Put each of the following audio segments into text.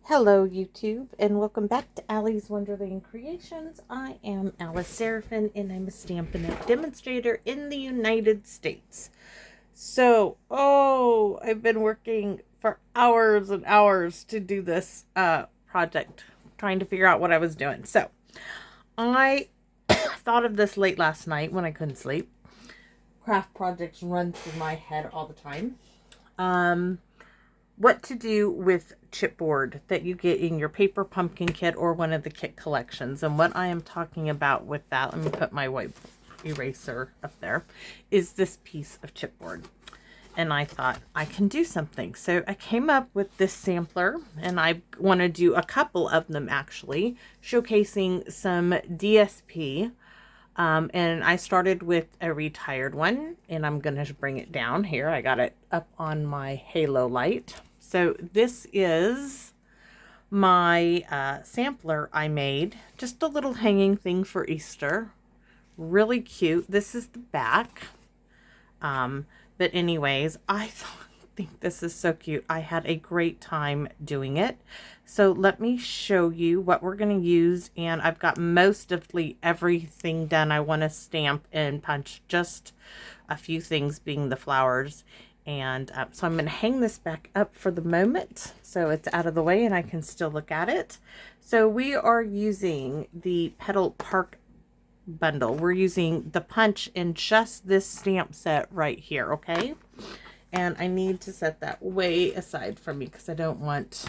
Hello YouTube and welcome back to Allie's Wonderland Creations. I am Alice Seraphin and I'm a Stampin' Up! Demonstrator in the United States. So, I've been working for hours and hours to do this project, trying to figure out what I was doing. So, I thought of this late last night when I couldn't sleep. Craft projects run through my head all the time. What to do with chipboard that you get in your paper pumpkin kit or one of the kit collections. And what I am talking about with that, let me put my white eraser up there, is this piece of chipboard. And I thought I can do something. So I came up with this sampler, and I want to do a couple of them actually, showcasing some DSP. And I started with a retired one, and I'm going to bring it down here. I got it up on my halo light. So this is my sampler I made. Just a little hanging thing for Easter. Really cute. This is the back. But anyways, I think this is so cute. I had a great time doing it. So let me show you what we're going to use. And I've got most of everything done. I want to stamp and punch just a few things, being the flowers. And so I'm going to hang this back up for the moment so it's out of the way and I can still look at it. So we are using the Petal Park bundle. We're using the punch in just this stamp set right here, okay? And I need to set that way aside from me because I don't want,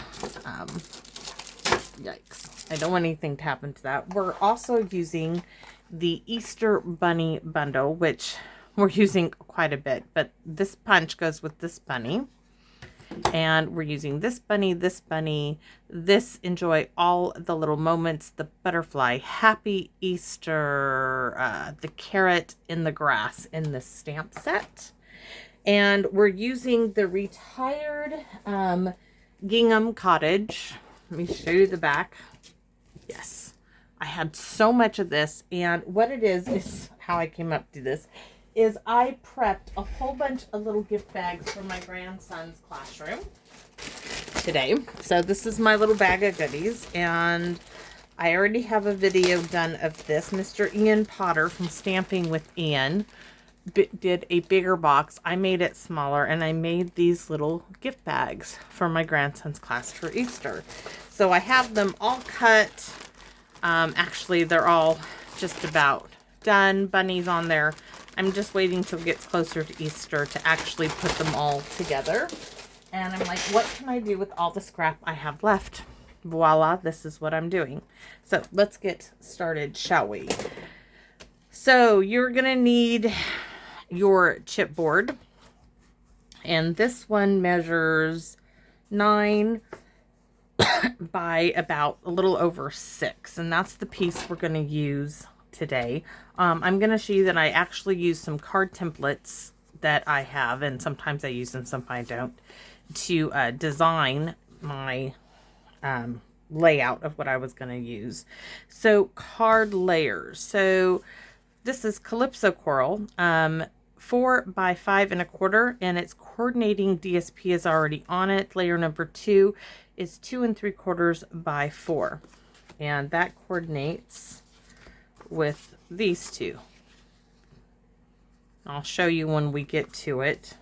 yikes. I don't want anything to happen to that. We're also using the Easter Bunny bundle, which we're using quite a bit, but this punch goes with this bunny. And we're using this bunny, this Enjoy All the Little Moments, the butterfly, Happy Easter, the carrot in the grass in this stamp set. And we're using the retired Gingham Cottage. Let me show you the back. Yes, I had so much of this, and what it is how I came up to this. Is I prepped a whole bunch of little gift bags for my grandson's classroom today. So this is my little bag of goodies, and I already have a video done of this. Mr. Ian Potter from Stamping with Ian did a bigger box. I made it smaller, and I made these little gift bags for my grandson's class for Easter. So I have them all cut. Actually, they're all just about done. Bunnies on there. I'm just waiting till it gets closer to Easter to actually put them all together. And I'm like, what can I do with all the scrap I have left? Voila, this is what I'm doing. So let's get started, shall we? So you're going to need your chipboard. And this one measures 9 by about a little over 6. And that's the piece we're going to use today. I'm going to show you that I actually use some card templates that I have, and sometimes I use them, sometimes I don't, to design my layout of what I was going to use. So card layers. So this is Calypso Coral, 4 by 5 1/4, and its coordinating DSP is already on it. Layer number 2 is 2 3/4 by 4, and that coordinates with these two. I'll show you when we get to it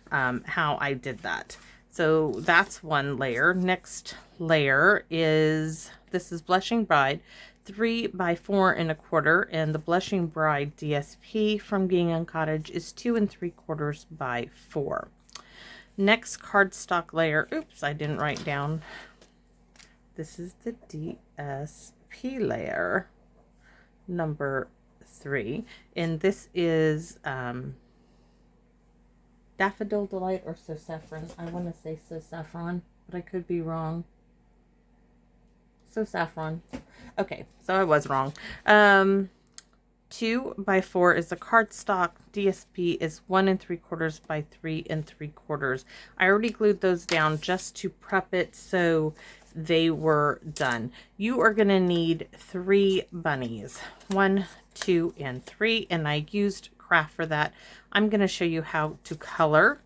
how I did that. So that's one layer. Next layer is, this is Blushing Bride, 3 by 4 1/4, and the Blushing Bride DSP from Gingham Cottage is 2 3/4 by 4. Next cardstock layer, oops, I didn't write down. This is the DSP layer number 3, and this is Daffodil Delight or So Saffron. I want to say So Saffron, but I could be wrong. So Saffron. Okay, so I was wrong. 2 by 4 is the cardstock. DSP is 1 3/4 by 3 3/4. I already glued those down just to prep it so they were done. You are going to need 3 bunnies, 1, 2, and 3, and I used craft for that. I'm going to show you how to color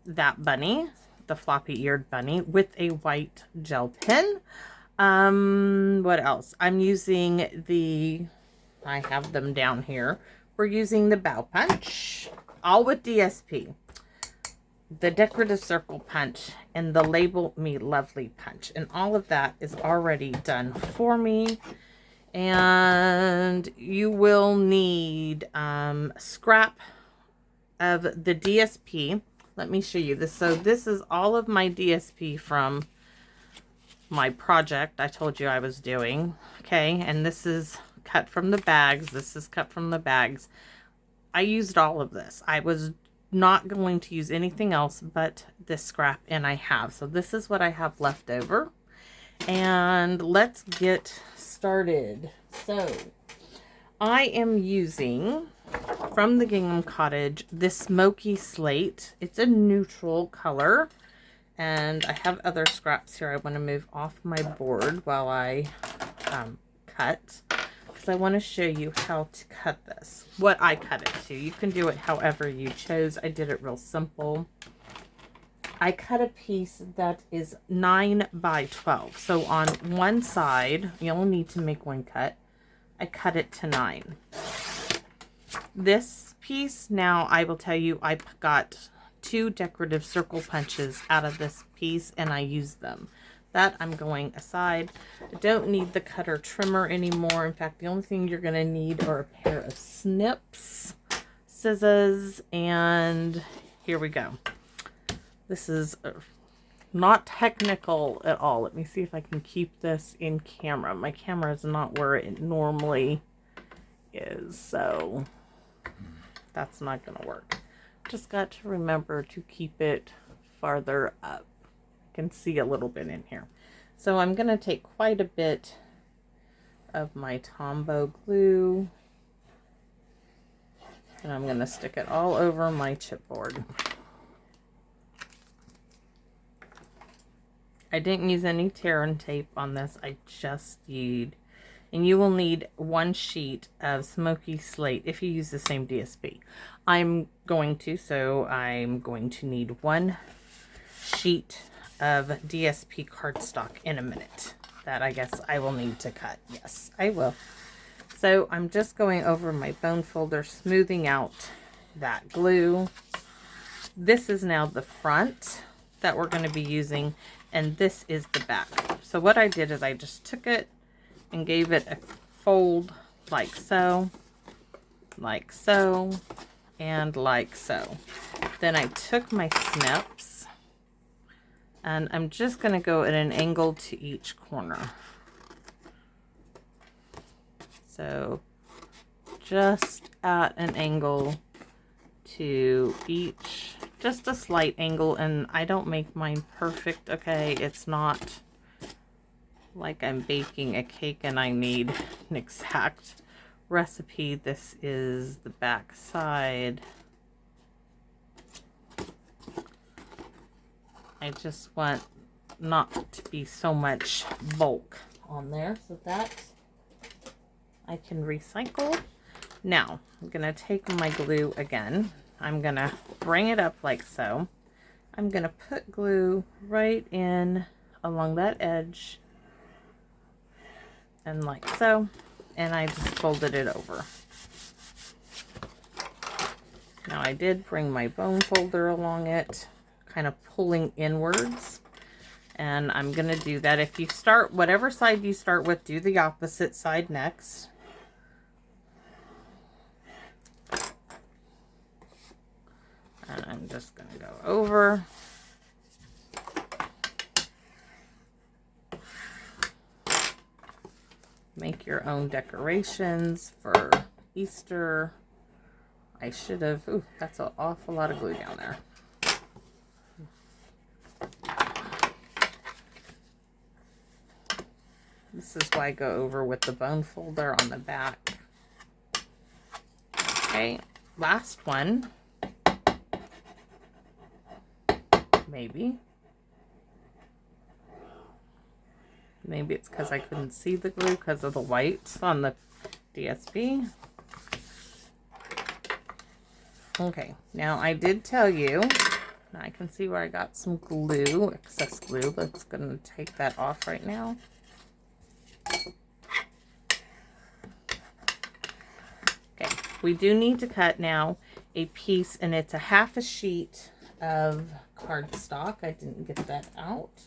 that bunny, the floppy eared bunny with a white gel pen. What else? I'm using I have them down here. We're using the bow punch, all with DSP. The decorative circle punch and the label me lovely punch, and all of that is already done for me. And you will need scrap of the DSP. Let me show you this. So this is all of my DSP from my project I told you I was doing. Okay, and this is cut from the bags. This is cut from the bags. I used all of this. I was not going to use anything else but this scrap, and I have. So this is what I have left over. And let's get started. So I am using from the Gingham Cottage this smoky slate. It's a neutral color, and I have other scraps here I want to move off my board while I cut, because I want to show you how to cut this, what I cut it to. You can do it however you chose. I did it real simple. I cut a piece that is 9 by 12. So on one side, you only need to make one cut. I cut it to 9. This piece, now I will tell you, I got 2 decorative circle punches out of this piece, and I used them. That I'm going aside. I don't need the cutter trimmer anymore. In fact, the only thing you're going to need are a pair of snips, scissors, and here we go. This is not technical at all. Let me see if I can keep this in camera. My camera is not where it normally is, so that's not going to work. Just got to remember to keep it farther up. I can see a little bit in here. So I'm going to take quite a bit of my Tombow glue, and I'm going to stick it all over my chipboard. I didn't use any tear and tape on this. I just used, and you will need 1 sheet of smoky slate if you use the same DSP. I'm going to need 1 sheet of DSP cardstock in a minute. That I guess I will need to cut. Yes, I will. So I'm just going over my bone folder, smoothing out that glue. This is now the front that we're going to be using, and this is the back. So what I did is I just took it and gave it a fold like so, and like so. Then I took my snips, and I'm just going to go at an angle to each corner. So just at an angle to each, just a slight angle, and I don't make mine perfect, okay? It's not like I'm baking a cake and I need an exact recipe. This is the back side. I just want not to be so much bulk on there, so that I can recycle. Now I'm gonna take my glue again. I'm gonna bring it up like so. I'm gonna put glue right in along that edge, and like so, and I just folded it over. Now I did bring my bone folder along it, kind of pulling inwards, and I'm gonna do that. If you start, whatever side you start with, do the opposite side next. And I'm just gonna go over. Make your own decorations for Easter. I should have, ooh, that's an awful lot of glue down there. This is why I go over with the bone folder on the back. Okay, last one. Maybe it's because I couldn't see the glue because of the white on the DSP. Okay, now I did tell you Now I can see where I got some glue, excess glue. Let's gonna take that off right now. Okay, we do need to cut now a piece, and it's a half a sheet of cardstock. I didn't get that out.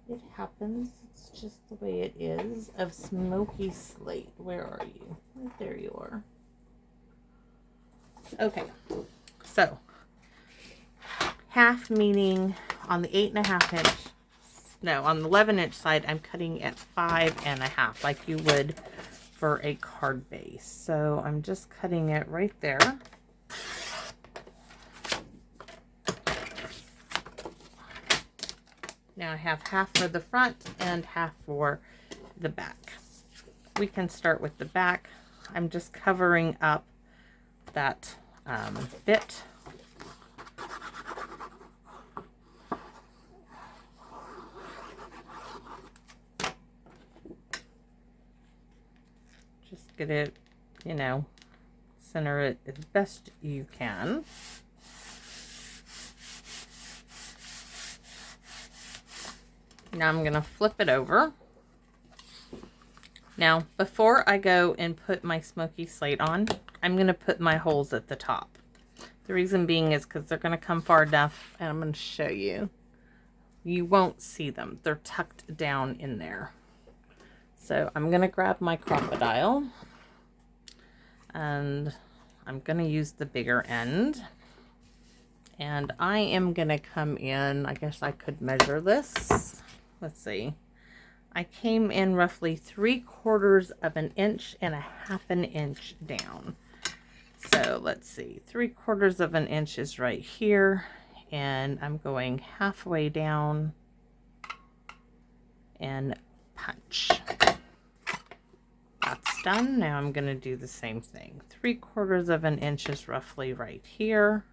It happens. It's just the way it is. Of Smoky Slate. Where are you? Right there you are. Okay, so half meaning on the 8.5 inch, no, on the 11-inch side, I'm cutting at 5.5, like you would for a card base. So I'm just cutting it right there. Now I have half for the front and half for the back. We can start with the back. I'm just covering up that bit. Just get it, you know, center it as best you can. Now I'm going to flip it over. Now, before I go and put my Smoky Slate on, I'm going to put my holes at the top. The reason being is because they're going to come far enough, and I'm going to show you. You won't see them. They're tucked down in there. So I'm going to grab my Crop-A-Dile, and I'm going to use the bigger end. And I am going to come in, I guess I could measure this. Let's see. I came in roughly 3/4 of an inch and 1/2 inch down. So let's see, 3/4 of an inch is right here, and I'm going halfway down and punch. That's done. Now I'm going to do the same thing. 3/4 of an inch is roughly right here.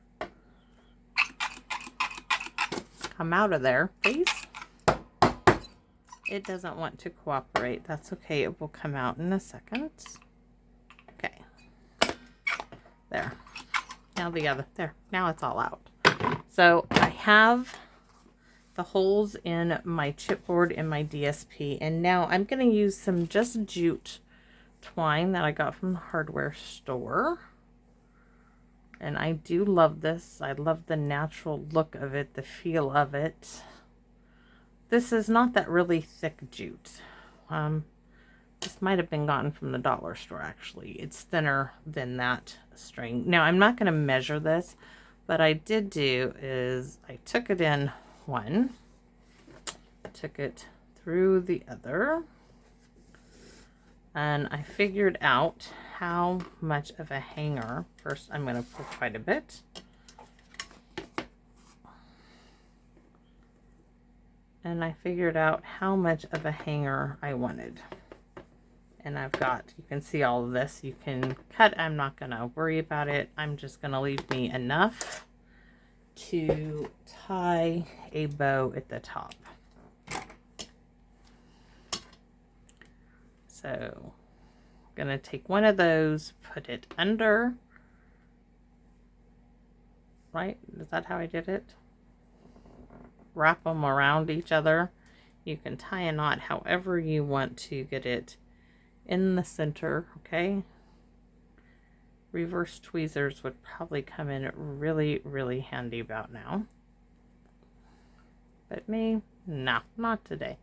Come out of there, please. It doesn't want to cooperate. That's okay. It will come out in a second. Okay. There. Now the other. There. Now it's all out. So I have the holes in my chipboard and my DSP. And now I'm going to use some Just Jute twine that I got from the hardware store. And I do love this. I love the natural look of it, the feel of it. This is not that really thick jute. This might have been gotten from the dollar store, actually. It's thinner than that string. Now, I'm not going to measure this, but I did do is I took it in one, took it through the other, and I figured out how much of a hanger. First, I'm going to put quite a bit. And I figured out how much of a hanger I wanted. And I've got, you can see all of this. You can cut. I'm not going to worry about it. I'm just going to leave me enough to tie a bow at the top. So I'm going to take one of those, put it under. Right? Is that how I did it? Wrap them around each other. You can tie a knot however you want to get it in the center, okay? Reverse tweezers would probably come in really, really handy about now. But me, no, not today.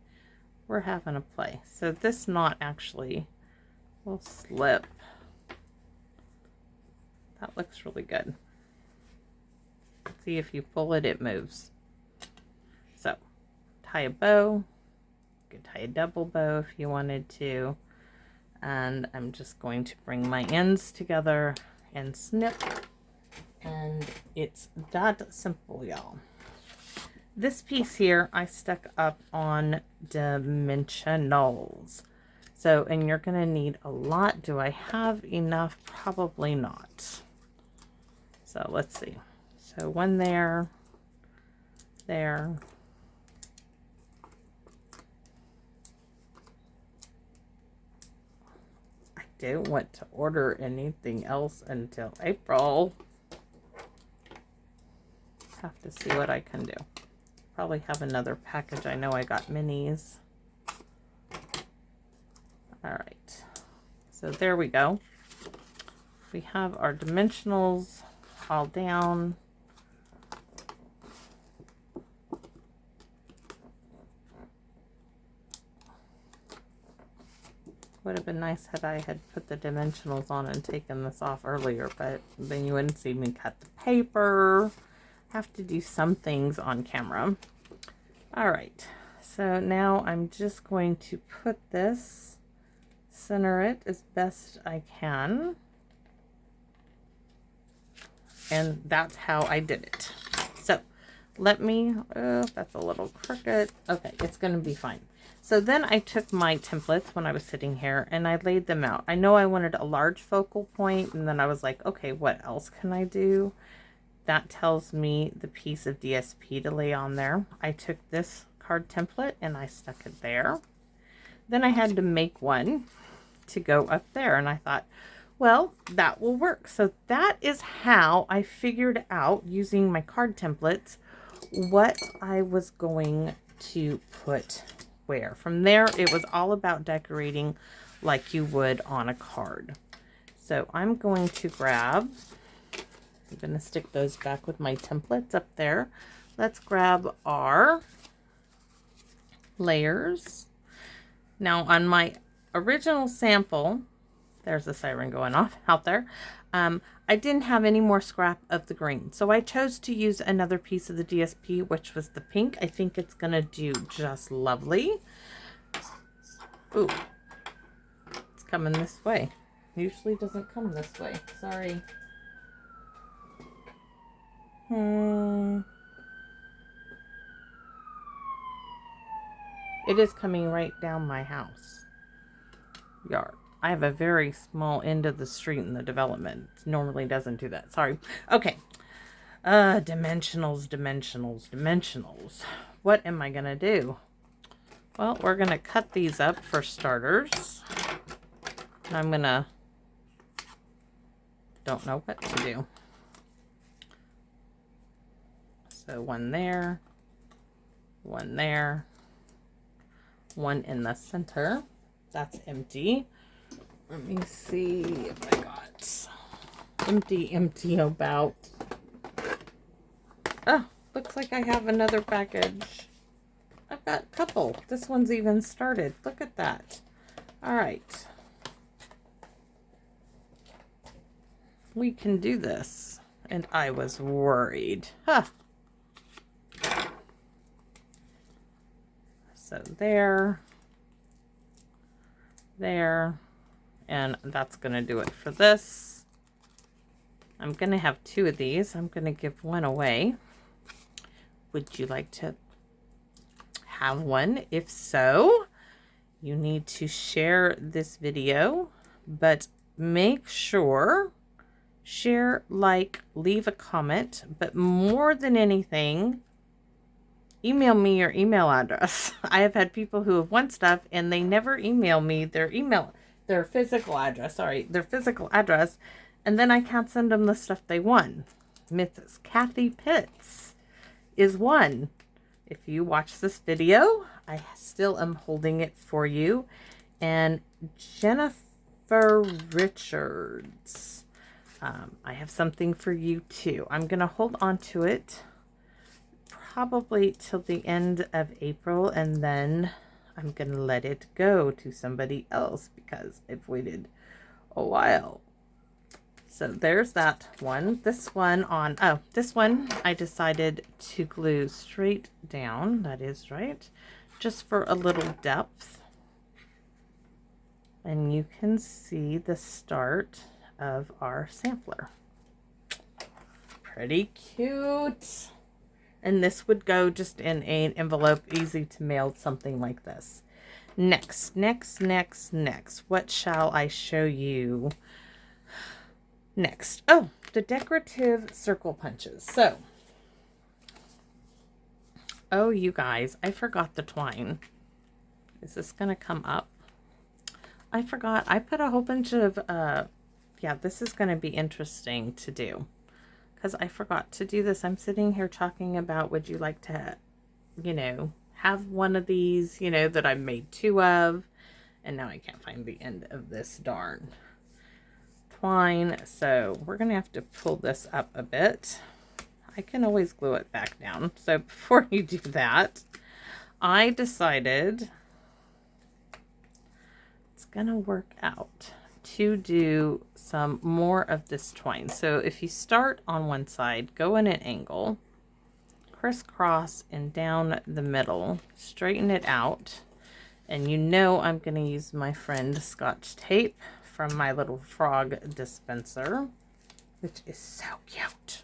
We're having a play. So this knot actually will slip. That looks really good. See, if you pull it, it moves. So, tie a bow. You could tie a double bow if you wanted to. And I'm just going to bring my ends together and snip. And it's that simple, y'all. This piece here I stuck up on dimensionals. So, and you're going to need a lot. Do I have enough? Probably not. So, let's see. So, one there, there. I don't want to order anything else until April. Have to see what I can do. Probably have another package. I know I got minis. All right. So there we go. We have our dimensionals all down. Would have been nice had I had put the dimensionals on and taken this off earlier, but then you wouldn't see me cut the paper. Have to do some things on camera. All right, so now I'm just going to put this, center it as best I can. And that's how I did it. So let me, that's a little crooked. Okay, it's going to be fine. So then I took my templates when I was sitting here and I laid them out. I know I wanted a large focal point, and then I was like, okay, what else can I do? That tells me the piece of DSP to lay on there. I took this card template and I stuck it there. Then I had to make one to go up there, and I thought, well, that will work. So that is how I figured out, using my card templates, what I was going to put where. From there, it was all about decorating like you would on a card. So I'm going to grab, I'm going to stick those back with my templates up there. Let's grab our layers. Now on my original sample, there's a siren going off out there. I didn't have any more scrap of the green, so I chose to use another piece of the DSP, which was the pink. I think it's gonna do just lovely. Ooh, it's coming this way. Usually doesn't come this way. Sorry. It is coming right down my house yard. I have a very small end of the street in the development. It normally doesn't do that. Sorry. Okay. Dimensionals. What am I going to do? Well, we're going to cut these up for starters. I'm going to... don't know what to do. So one there. One there. One in the center. That's empty. Let me see if I got empty about. Oh, looks like I have another package. I've got a couple. This one's even started. Look at that. All right. We can do this. And I was worried. Huh. So there. There. And that's going to do it for this. I'm going to have two of these. I'm going to give one away. Would you like to have one? If so, you need to share this video, but make sure, share, like, leave a comment, but more than anything, email me your email address. I have had people who have won stuff and they never email me their physical address, and then I can't send them the stuff they won. Mrs. Kathy Pitts is one. If you watch this video, I still am holding it for you. And Jennifer Richards, I have something for you too. I'm going to hold on to it probably till the end of April, and then I'm going to let it go to somebody else because I've waited a while. So there's that one. This one I decided to glue straight down. That is right. Just for a little depth. And you can see the start of our sampler. Pretty cute. And this would go just in an envelope, easy to mail, something like this. Next. What shall I show you next? Oh, the decorative circle punches. So, oh, you guys, I forgot the twine. Is this going to come up? I forgot. I put a whole bunch of, yeah, this is going to be interesting to do. because I forgot to do this. I'm sitting here talking about, would you like to, have one of these, that I made 2 of, and now I can't find the end of this darn twine. So we're going to have to pull this up a bit. I can always glue it back down. So before you do that, I decided it's going to work out to do some more of this twine. So if you start on one side, go in an angle, crisscross and down the middle, straighten it out. And I'm going to use my friend Scotch tape from my little frog dispenser, which is so cute.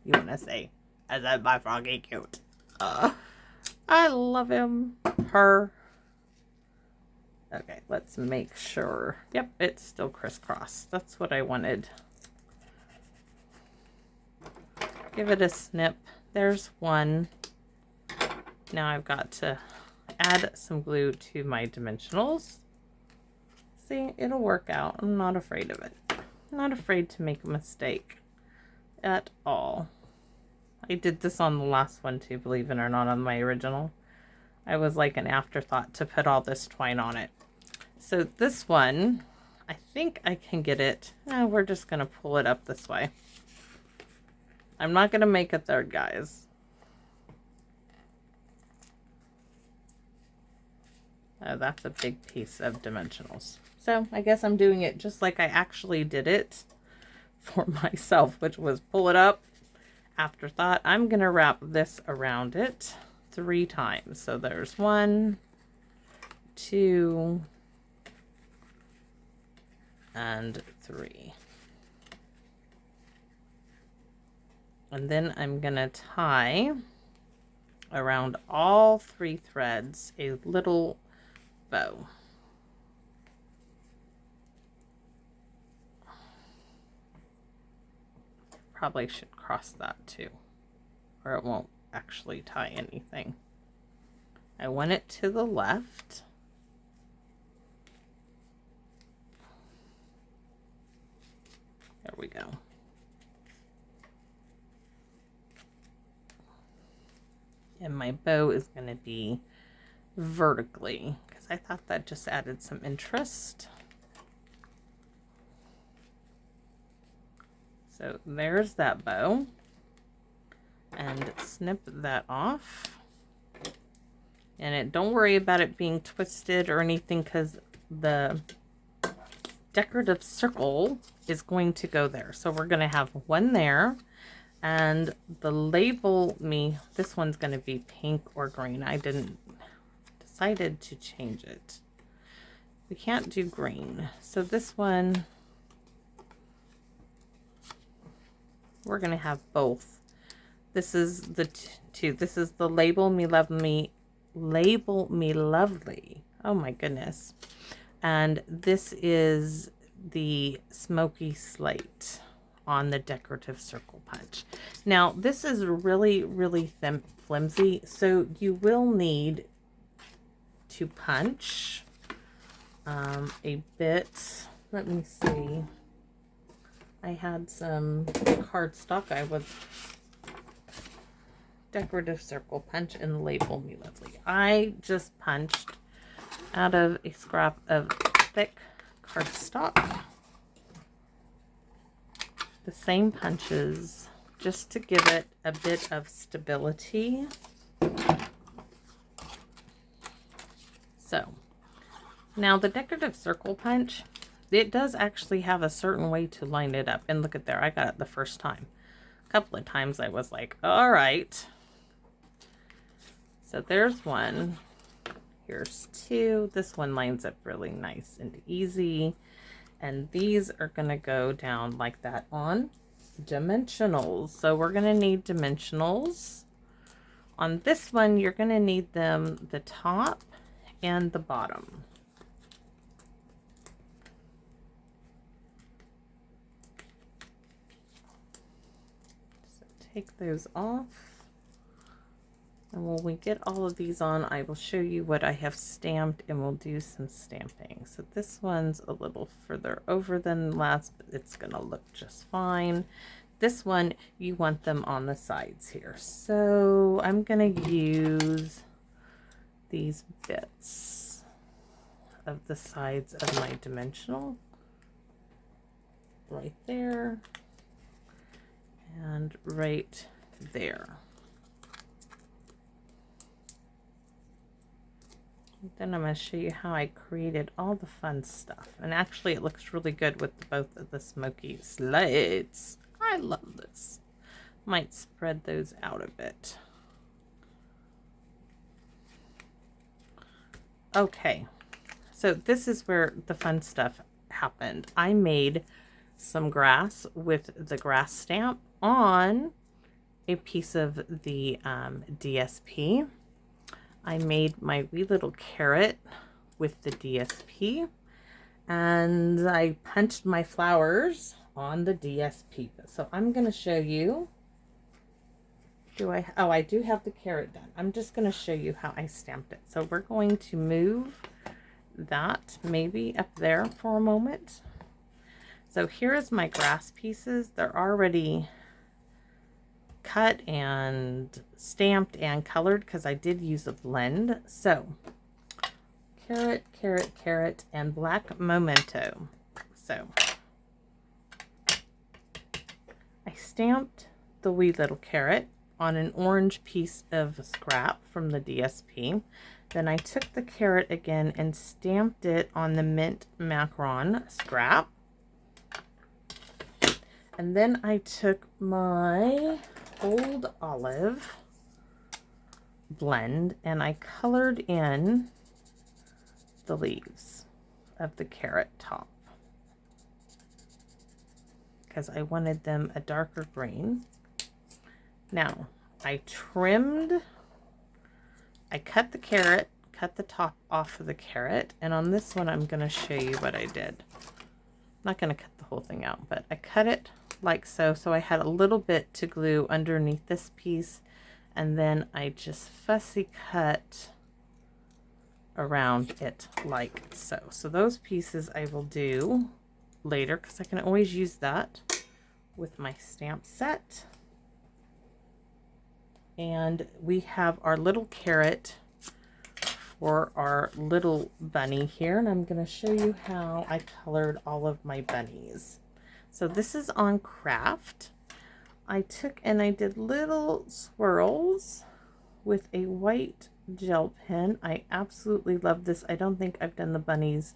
You want to say, is that my froggy cute? I love him. Her. Okay, let's make sure. Yep, it's still crisscross. That's what I wanted. Give it a snip. There's one. Now I've got to add some glue to my dimensionals. See, it'll work out. I'm not afraid of it. I'm not afraid to make a mistake at all. I did this on the last one too, believe it or not, on my original. I was like an afterthought to put all this twine on it. So this one, I think I can get it. We're just going to pull it up this way. I'm not going to make a third, guys. Oh, that's a big piece of dimensionals. So I guess I'm doing it just like I actually did it for myself, which was pull it up. Afterthought. I'm going to wrap this around it 3 times. So there's 1, 2, and 3. And then I'm going to tie around all 3 threads a little bow. Probably should cross that too, or it won't actually tie anything. I want it to the left. There we go. And my bow is going to be vertically because I thought that just added some interest. So there's that bow, and snip that off. And don't worry about it being twisted or anything because the decorative circle is going to go there. So we're going to have one there, and the label me, this one's going to be pink or green. I decided to change it. We can't do green. So this one, we're going to have both. This is the two. This is the label me lovely. Oh my goodness. And this is the smoky slate on the decorative circle punch. Now this is really, really flimsy. So you will need to punch a bit. Let me see. I had some cardstock. I was decorative circle punch and label me lovely. I just punched out of a scrap of thick cardstock. The same punches just to give it a bit of stability. So now the decorative circle punch, it does actually have a certain way to line it up. And look at there, I got it the first time. A couple of times I was like, all right. So there's one. Here's 2. This one lines up really nice and easy. And these are going to go down like that on dimensionals. So we're going to need dimensionals. On this one, you're going to need them the top and the bottom. Take those off, and when we get all of these on, I will show you what I have stamped, and we'll do some stamping. So this one's a little further over than last, but it's gonna look just fine. This one, you want them on the sides here. So I'm going to use these bits of the sides of my dimensional right there and right there. Then I'm going to show you how I created all the fun stuff. And actually it looks really good with both of the smoky slides. I love this. Might spread those out a bit. Okay, so this is where the fun stuff happened. I made some grass with the grass stamp on a piece of the DSP. I made my wee little carrot with the DSP, and I punched my flowers on the DSP. So I'm going to show you, I do have the carrot done. I'm just going to show you how I stamped it. So we're going to move that maybe up there for a moment. So here is my grass pieces. They're already cut and stamped and colored because I did use a blend. So carrot, carrot, carrot, and black memento. So I stamped the wee little carrot on an orange piece of scrap from the DSP. Then I took the carrot again and stamped it on the mint macaron scrap. And then I took my Old Olive blend and I colored in the leaves of the carrot top because I wanted them a darker green. Now I cut the carrot, cut the top off of the carrot, and on this one I'm going to show you what I did. I'm not going to cut the whole thing out, but I cut it like so. So I had a little bit to glue underneath this piece, and then I just fussy cut around it like so. So those pieces I will do later because I can always use that with my stamp set. And we have our little carrot for our little bunny here, and I'm going to show you how I colored all of my bunnies. So this is on Craft. I took and I did little swirls with a white gel pen. I absolutely love this. I don't think I've done the bunnies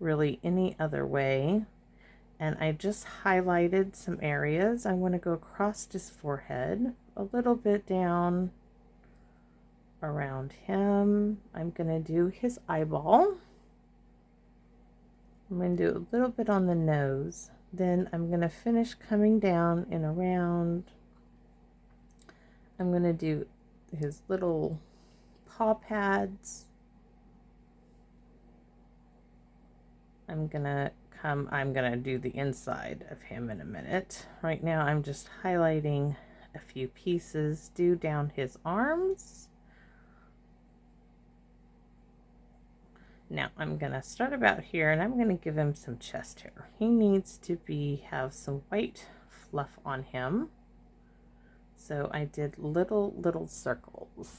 really any other way. And I just highlighted some areas. I want to go across his forehead, a little bit down around him. I'm going to do his eyeball. I'm going to do a little bit on the nose. Then I'm going to finish coming down and around. I'm going to do his little paw pads. I'm going to do the inside of him in a minute. Right now I'm just highlighting a few pieces, do down his arms. Now I'm going to start about here, and I'm going to give him some chest hair. He needs to have some white fluff on him. So I did little circles.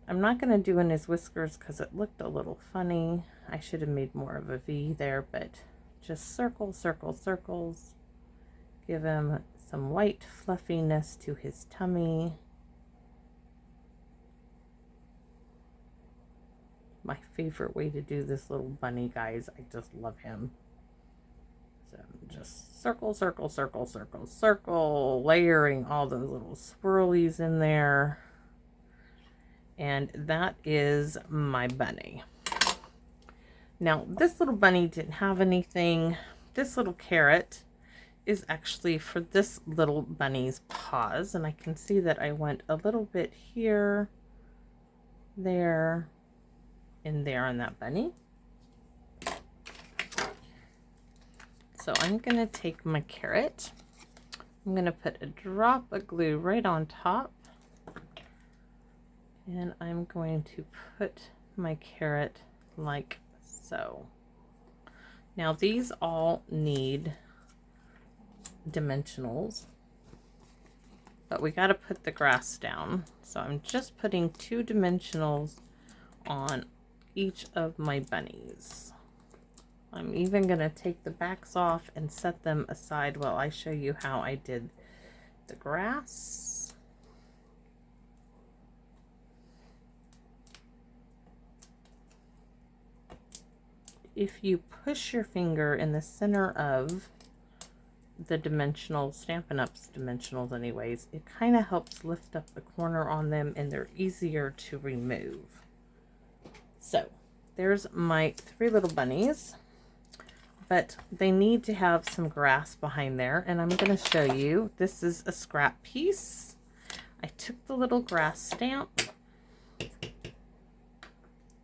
I'm not going to do in his whiskers because it looked a little funny. I should have made more of a V there, but just circle, circle, circles. Give him some white fluffiness to his tummy. My favorite way to do this little bunny, guys. I just love him. So just circle, circle, circle, circle, circle, layering all those little swirlies in there. And that is my bunny. Now, this little bunny didn't have anything. This little carrot is actually for this little bunny's paws. And I can see that I went a little bit here, there, and there on that bunny. So I'm going to take my carrot. I'm going to put a drop of glue right on top. And I'm going to put my carrot like so. Now these all need dimensionals, but we got to put the grass down. So I'm just putting 2 dimensionals on each of my bunnies. I'm even going to take the backs off and set them aside while I show you how I did the grass. If you push your finger in the center of the dimensional, Stampin' Up's dimensionals anyways, it kind of helps lift up the corner on them and they're easier to remove. So there's my 3 little bunnies, but they need to have some grass behind there, and I'm going to show you. This is a scrap piece. I took the little grass stamp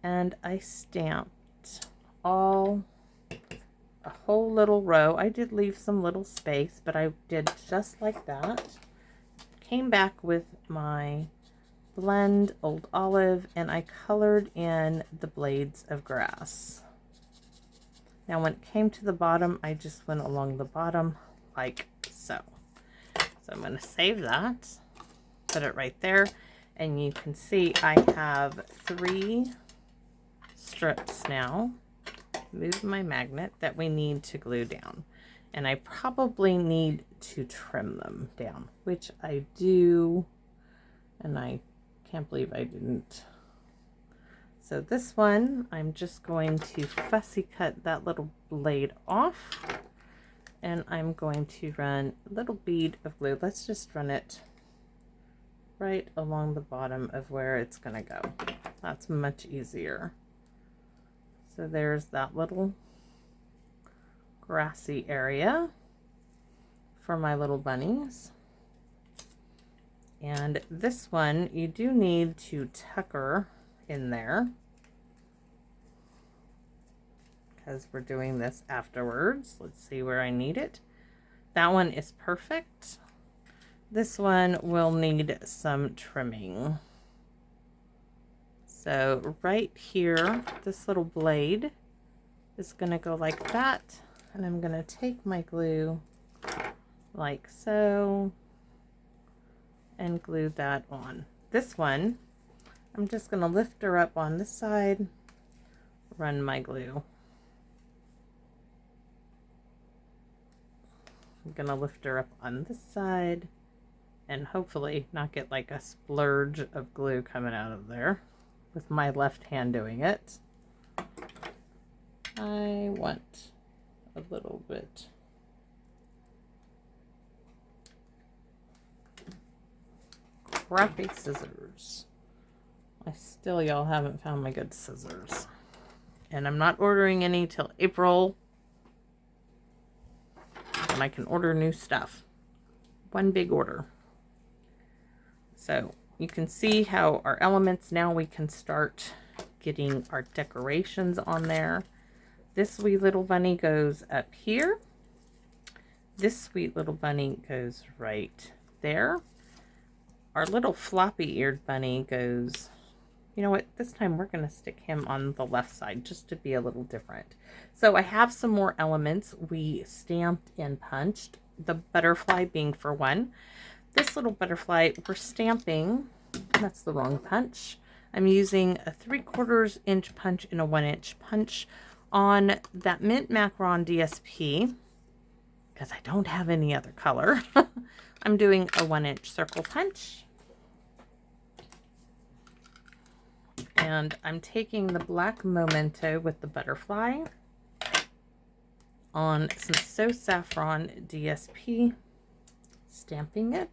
and I stamped a whole little row. I did leave some little space, but I did just like that. Came back with my blend Old Olive and I colored in the blades of grass. Now when it came to the bottom, I just went along the bottom like so. So I'm going to save that, put it right there, and you can see I have 3 strips now. Move my magnet that we need to glue down, and I probably need to trim them down, which I do, and I can't believe I didn't. So this one, I'm just going to fussy cut that little blade off, and I'm going to run a little bead of glue. Let's just run it right along the bottom of where it's going to go. That's much easier. So there's that little grassy area for my little bunnies. And this one, you do need to tucker in there because we're doing this afterwards. Let's see where I need it. That one is perfect. This one will need some trimming. So right here, this little blade is going to go like that, and I'm going to take my glue like so and glue that on. This one, I'm just going to lift her up on this side, run my glue. I'm going to lift her up on this side and hopefully not get like a splurge of glue coming out of there with my left hand doing it. I want a little bit. Crappy scissors. Y'all haven't found my good scissors. And I'm not ordering any till April. And I can order new stuff. One big order. So you can see how our elements, now we can start getting our decorations on there. This sweet little bunny goes up here. This sweet little bunny goes right there. Our little floppy-eared bunny goes, you know what, this time we're going to stick him on the left side just to be a little different. So I have some more elements we stamped and punched, the butterfly being for one. This little butterfly, we're stamping, that's the wrong punch. I'm using a 3/4 inch punch and a 1 inch punch on that Mint Macaron DSP, because I don't have any other color. I'm doing a 1 inch circle punch. And I'm taking the black Memento with the butterfly on some So Saffron DSP, stamping it.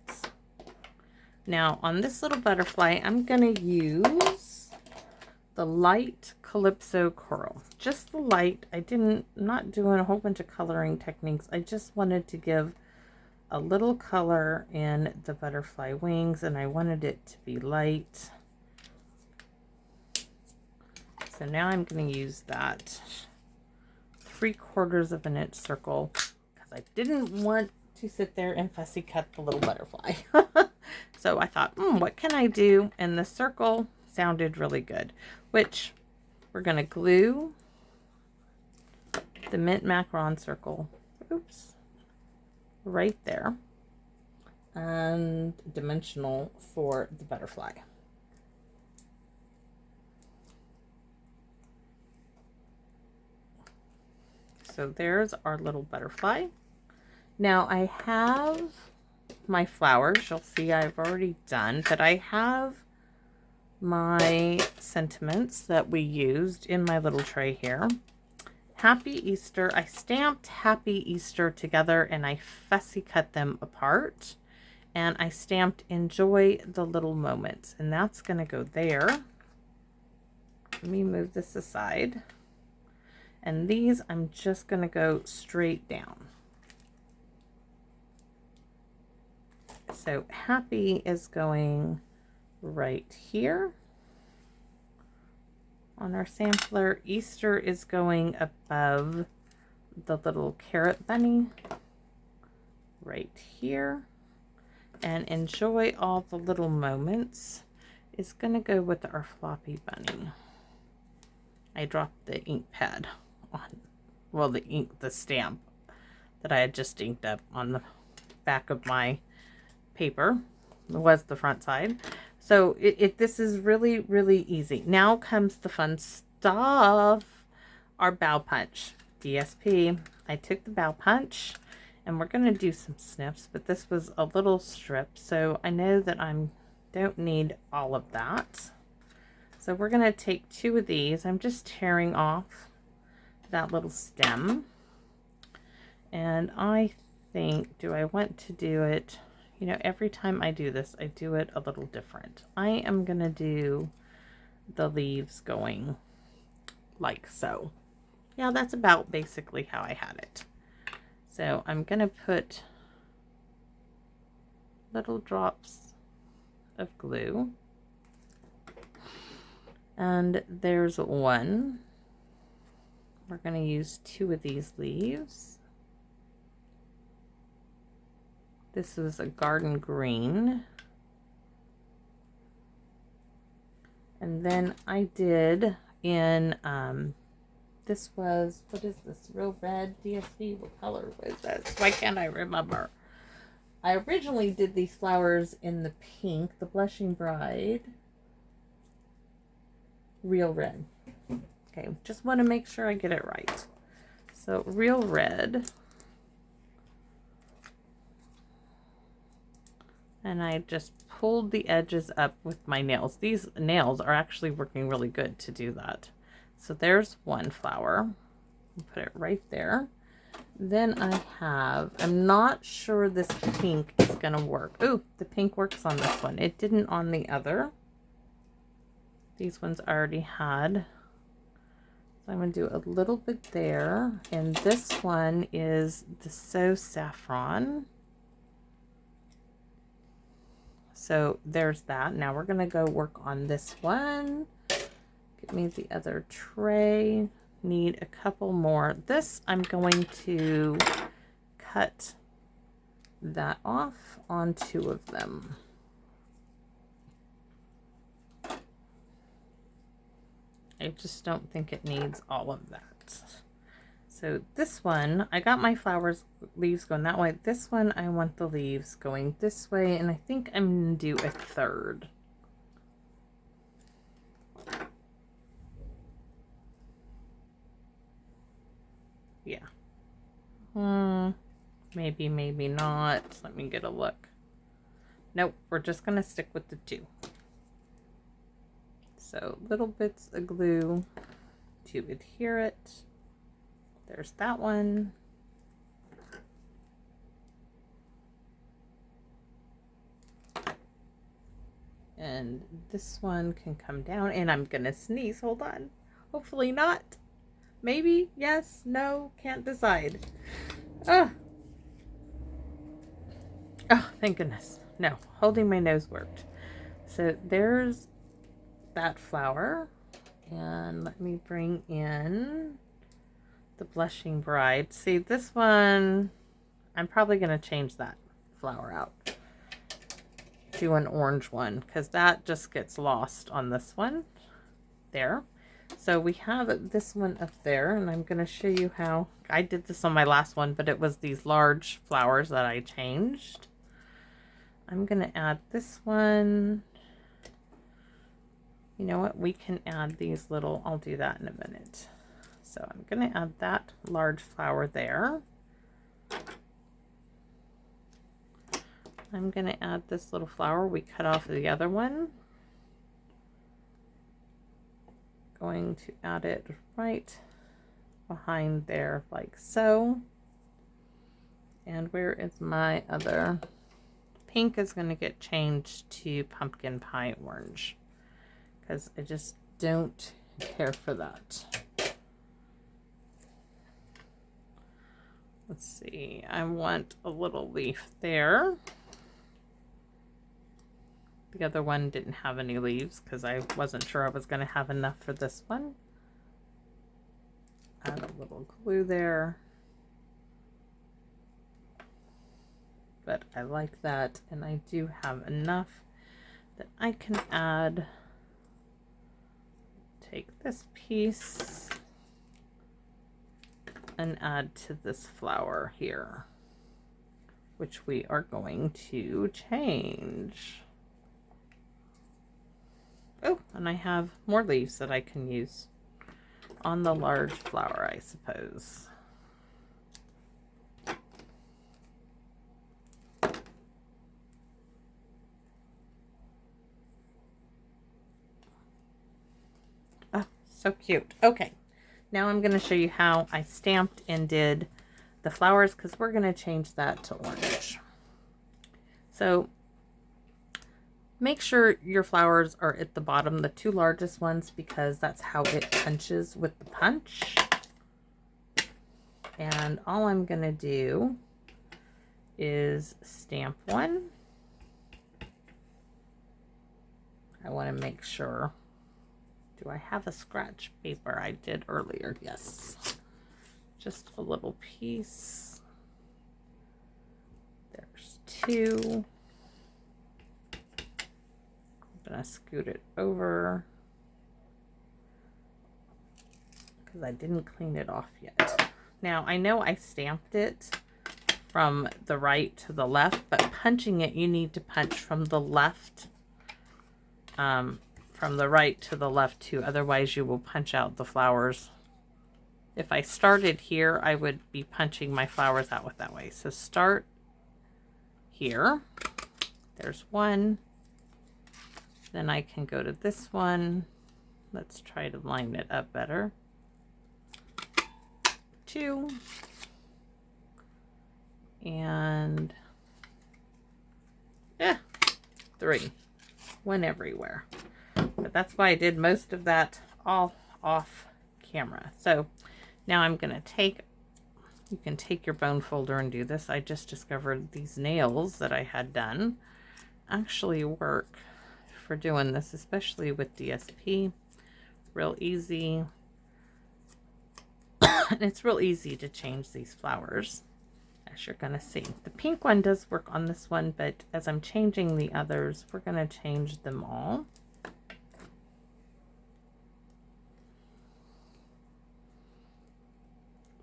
Now on this little butterfly, I'm going to use the light Calypso Coral. Just the light. Not doing a whole bunch of coloring techniques. I just wanted to give a little color in the butterfly wings, and I wanted it to be light. So now I'm going to use that 3/4 inch circle because I didn't want to sit there and fussy cut the little butterfly. So I thought, what can I do? And the circle sounded really good, which we're going to glue the Mint Macaron circle. Oops. right there, and dimensional for the butterfly. So there's our little butterfly. Now I have my flowers. You'll see I've already done, but I have my sentiments that we used in my little tray here. Happy Easter. I stamped Happy Easter together and I fussy cut them apart. And I stamped Enjoy the Little Moments. And that's going to go there. Let me move this aside. And these I'm just going to go straight down. So Happy is going right here on our sampler. Easter is going above the little carrot bunny right here. And Enjoy All the Little Moments is going to go with our floppy bunny. I dropped the ink pad on, well, the stamp that I had just inked up on the back of my paper. It was the front side. So this is really, really easy. Now comes the fun stuff. Our bow punch. DSP. I took the bow punch and we're going to do some snips, but this was a little strip, so I know that I don't need all of that. So we're going to take 2 of these. I'm just tearing off that little stem. And I think, do I want to do it? You know, every time I do this, I do it a little different. I am going to do the leaves going like so. Yeah, that's about basically how I had it. So I'm going to put little drops of glue. And there's one. We're going to use 2 of these leaves. This is a garden green. And then I did in, this was, what is this, Real Red DSP? What color was this? Why can't I remember? I originally did these flowers in the pink, the Blushing Bride. Real Red. Okay, just want to make sure I get it right. So Real Red. And I just pulled the edges up with my nails. These nails are actually working really good to do that. So there's one flower. Put it right there. Then I have, I'm not sure this pink is going to work. Ooh, the pink works on this one. It didn't on the other. These ones I already had. So I'm going to do a little bit there. And this one is the So Saffron. So there's that. Now we're going to go work on this one. Give me the other tray. Need a couple more. This I'm going to cut that off on 2 of them. I just don't think it needs all of that. So this one, I got my leaves going that way. This one, I want the leaves going this way, and I think I'm going to do a third. Yeah. Maybe, maybe not. Let me get a look. Nope, we're just going to stick with the 2. So little bits of glue to adhere it. There's that one. And this one can come down, and I'm gonna sneeze. Hold on. Hopefully not. Maybe, yes, no, can't decide. Oh, thank goodness. No, holding my nose worked. So there's that flower. And let me bring in the Blushing Bride. See, this one, I'm probably going to change that flower out to an orange one, because that just gets lost on this one. There. So we have this one up there, and I'm going to show you how I did this on my last one, but it was these large flowers that I changed. I'm going to add this one. You know what? We can add these little, I'll do that in a minute. So I'm going to add that large flower there. I'm going to add this little flower we cut off the other one. Going to add it right behind there like so. And where is my other? Pink is going to get changed to pumpkin pie orange because I just don't care for that. Let's see, I want a little leaf there. The other one didn't have any leaves because I wasn't sure I was going to have enough for this one. Add a little glue there. But I like that, and I do have enough that I can add. Take this piece and add to this flower here, which we are going to change. Oh, and I have more leaves that I can use on the large flower, I suppose. Oh, so cute. Okay, now I'm going to show you how I stamped and did the flowers because we're going to change that to orange. So make sure your flowers are at the bottom, the two largest ones, because that's how it punches with the punch. And all I'm going to do is stamp one. I want to make sure. Do I have a scratch paper? I did earlier. Yes. Just a little piece. There's two. I'm going to scoot it over because I didn't clean it off yet. Now, I know I stamped it from the right to the left, but punching it, you need to punch from the left, from the right to the left too. Otherwise, you will punch out the flowers. If I started here, I would be punching my flowers out with that way. So start here. There's one. Then I can go to this one. Let's try to line it up better. Two. And three. One everywhere. But that's why I did most of that all off camera. So now I'm going to take, you can take your bone folder and do this. I just discovered these nails that I had done actually work for doing this, especially with DSP. Real easy. And it's real easy to change these flowers, as you're going to see. The pink one does work on this one, but as I'm changing the others, we're going to change them all.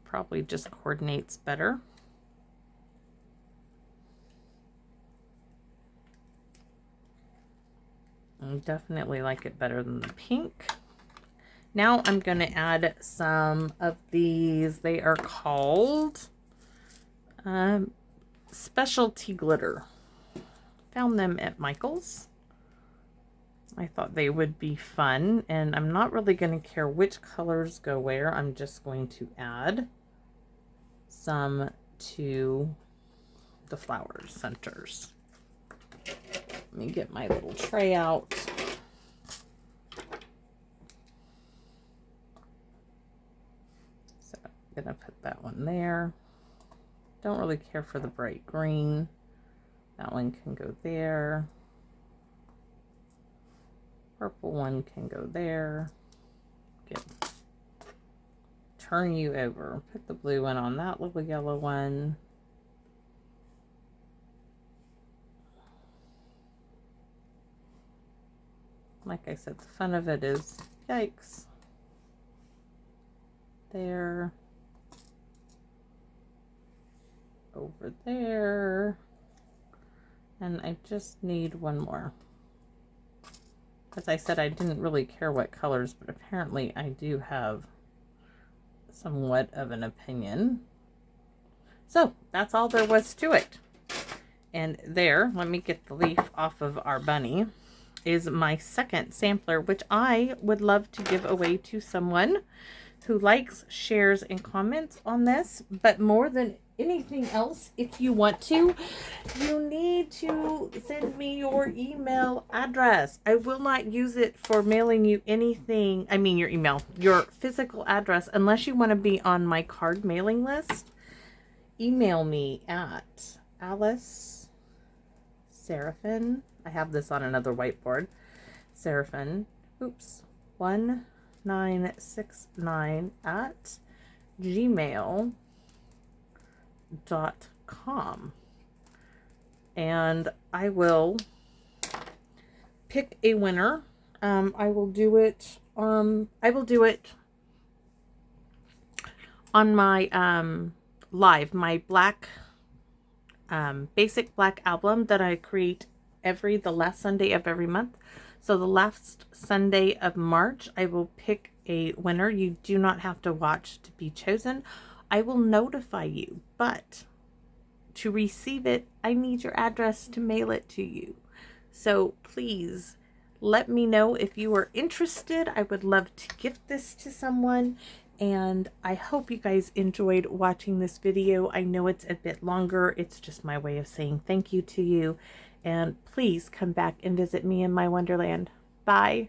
Probably just coordinates better. I definitely like it better than the pink. Now I'm going to add some of these. They are called Specialty Glitter. Found them at Michael's. I thought they would be fun, and I'm not really going to care which colors go where. I'm just going to add some to the flower centers. Let me get my little tray out. So I'm going to put that one there. Don't really care for the bright green. That one can go there. Purple one can go there. Turn you over. Put the blue one on that little yellow one. Like I said, the fun of it is, yikes. there, over there, and I just need one more. As I said, I didn't really care what colors, but apparently I do have somewhat of an opinion. So that's all there was to it. And there, let me get the leaf off of our bunny, is my second sampler, which I would love to give away to someone who likes, shares, and comments on this. But more than anything else, if you want to, you need to send me your email address. I will not use it for mailing you anything. I mean, your email, your physical address, unless you want to be on my card mailing list. Email me at Alice Seraphin. I have this on another whiteboard. Seraphin, 1969 at gmail.com, and I will pick a winner. I will do it on my live, my black basic black album that I create the last Sunday of every month. So the last Sunday of March, I will pick a winner. You do not have to watch to be chosen. I will notify you, but to receive it, I need your address to mail it to you. So please let me know if you are interested. I would love to gift this to someone. And I hope you guys enjoyed watching this video. I know it's a bit longer. It's just my way of saying thank you to you. And please come back and visit me in my wonderland. Bye.